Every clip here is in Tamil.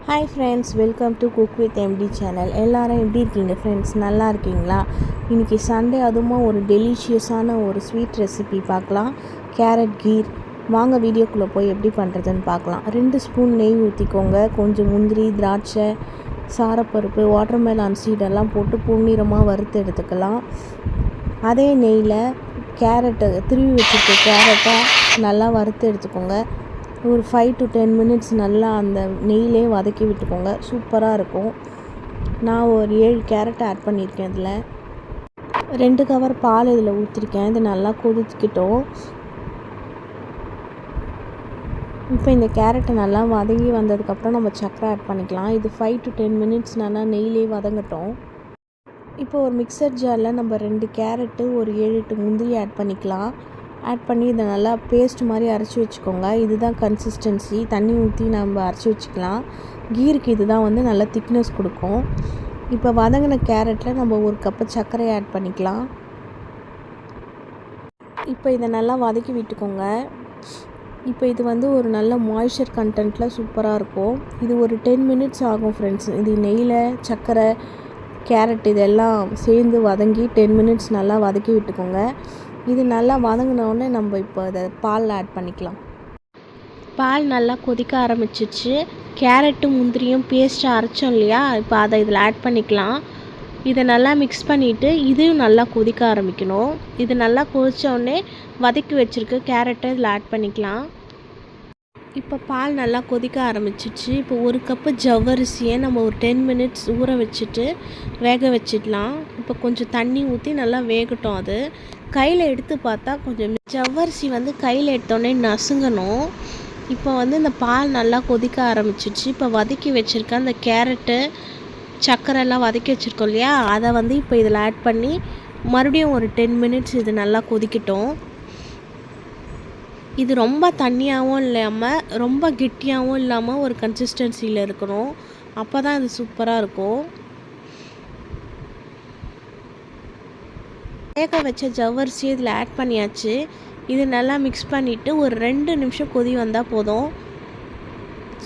Hi friends, welcome to cook with MT channel. எல்லோரும் எப்படி இருக்கீங்க ஃப்ரெண்ட்ஸ்? நல்லா இருக்கீங்களா? இன்றைக்கி சண்டே, அதுவும் ஒரு டெலிஷியஸான ஒரு ஸ்வீட் ரெசிபி பார்க்கலாம். கேரட் கீர். வாங்க வீடியோக்குள்ளே போய் எப்படி பண்ணுறதுன்னு பார்க்கலாம். 2 ஸ்பூன் நெய் ஊற்றிக்கோங்க. கொஞ்சம் முந்திரி, திராட்சை, சாரப்பருப்பு, வாட்டர்மெலான் சீடெல்லாம் போட்டு பொன்னிறமாக வறுத்து எடுத்துக்கலாம். அதே நெய்யில் கேரட்டை திருவி வச்சுருக்க கேரட்டை நல்லா வறுத்து எடுத்துக்கோங்க. ஒரு 5 to 10 மினிட்ஸ் நல்லா அந்த நெய்யிலே வதக்கி விட்டுக்கோங்க. சூப்பராக இருக்கும். நான் ஒரு 7 கேரட் ஆட் பண்ணியிருக்கேன். இதில் 2 கவர் பால் இதில் ஊற்றிருக்கேன். இது நல்லா கொதிக்கிட்டோம். இப்போ இந்த கேரட்டை நல்லா வதங்கி வந்ததுக்கப்புறம் நம்ம சர்க்கரை ஆட் பண்ணிக்கலாம். இது 5 to 10 மினிட்ஸ் நல்லா நெய்யிலே வதங்கட்டும். இப்போ ஒரு மிக்சர் ஜாரில் நம்ம 2 கேரட்டு, ஒரு 7-8 முந்திரி ஆட் பண்ணிக்கலாம். ஆட் பண்ணி இதை நல்லா பேஸ்ட் மாதிரி அரைச்சி வச்சுக்கோங்க. இதுதான் கன்சிஸ்டன்சி. தண்ணி ஊற்றி நம்ம அரைச்சி வச்சுக்கலாம். கீருக்கு இதுதான் நல்லா திக்னஸ் கொடுக்கும். இப்போ வதங்கின கேரட்டில் நம்ம 1 கப்பு சர்க்கரை ஆட் பண்ணிக்கலாம். இப்போ இதை நல்லா வதக்கி விட்டுக்கோங்க. இப்போ இது ஒரு நல்ல மாய்ஸ்சர் கண்டென்ட்டில் சூப்பராக இருக்கும். இது ஒரு 10 மினிட்ஸ் ஆகும் ஃப்ரெண்ட்ஸ். இது நெய்யில் சர்க்கரை, கேரட் இதெல்லாம் சேர்ந்து வதங்கி 10 மினிட்ஸ் நல்லா வதக்கி விட்டுக்கோங்க. இது நல்லா வதங்கினோடனே நம்ம இப்போ அதை பால் ஆட் பண்ணிக்கலாம். பால் நல்லா கொதிக்க ஆரம்பிச்சிச்சு. கேரட்டும் முந்திரியும் பேஸ்ட்டாக அரைச்சோம் இல்லையா, இப்போ அதை இதில் ஆட் பண்ணிக்கலாம். இதை நல்லா மிக்ஸ் பண்ணிவிட்டு இதையும் நல்லா கொதிக்க ஆரம்பிக்கணும். இது நல்லா கொதித்தோடனே வதக்கி வச்சுருக்க கேரட்டை இதில் ஆட் பண்ணிக்கலாம். இப்போ பால் நல்லா கொதிக்க ஆரம்பிச்சிச்சு. இப்போ 1 கப்பு ஜவ்வரிசியை நம்ம ஒரு 10 மினிட்ஸ் ஊற வச்சுட்டு வேக வச்சிடலாம். இப்போ கொஞ்சம் தண்ணி ஊற்றி நல்லா வேகட்டும். அது கையில் எடுத்து பார்த்தா கொஞ்சம் ஜவ்வரிசி கையில் எடுத்தோடனே நசுங்கணும். இப்போ இந்த பால் நல்லா கொதிக்க ஆரம்பிச்சிச்சு. இப்போ வதக்கி வச்சுருக்க அந்த கேரட்டு, சர்க்கரைலாம் வதக்கி வச்சுருக்கோம் இல்லையா, அதை இப்போ இதில் ஆட் பண்ணி மறுபடியும் ஒரு 10 மினிட்ஸ் இது நல்லா கொதிக்கட்டும். இது ரொம்ப தண்ணியாகவும் இல்லாமல் ரொம்ப கெட்டியாகவும் இல்லாமல் ஒரு கன்சிஸ்டன்சியில் இருக்கணும். அப்போ தான் இது சூப்பராக இருக்கும். வேக வச்ச ஜவ்வரிசி இதில் ஆட் பண்ணியாச்சு. இது நல்லா மிக்ஸ் பண்ணிவிட்டு ஒரு 2 நிமிஷம் கொதி வந்தால் போதும்.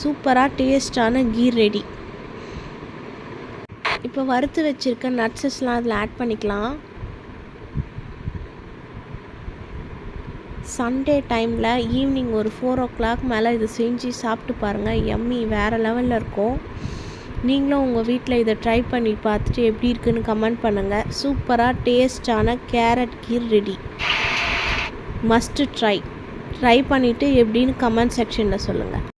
சூப்பராக டேஸ்டான கீர் ரெடி. இப்போ வறுத்து வச்சுருக்க நட்ஸஸ்லாம் அதில் ஆட் பண்ணிக்கலாம். சண்டே டைமில் ஈவினிங் ஒரு 4 o'clock மேலே இது செஞ்சு சாப்பிட்டு பாருங்கள். எம்மி வேறு லெவலில் இருக்கும். நீங்களும் உங்கள் வீட்டில் இதை ட்ரை பண்ணி பார்த்துட்டு எப்படி இருக்குன்னு கமெண்ட் பண்ணுங்கள். சூப்பராக டேஸ்டான கேரட் கீர் ரெடி. மஸ்ட்டு ட்ரை பண்ணிவிட்டு எப்படின்னு கமெண்ட் செக்ஷனில் சொல்லுங்கள்.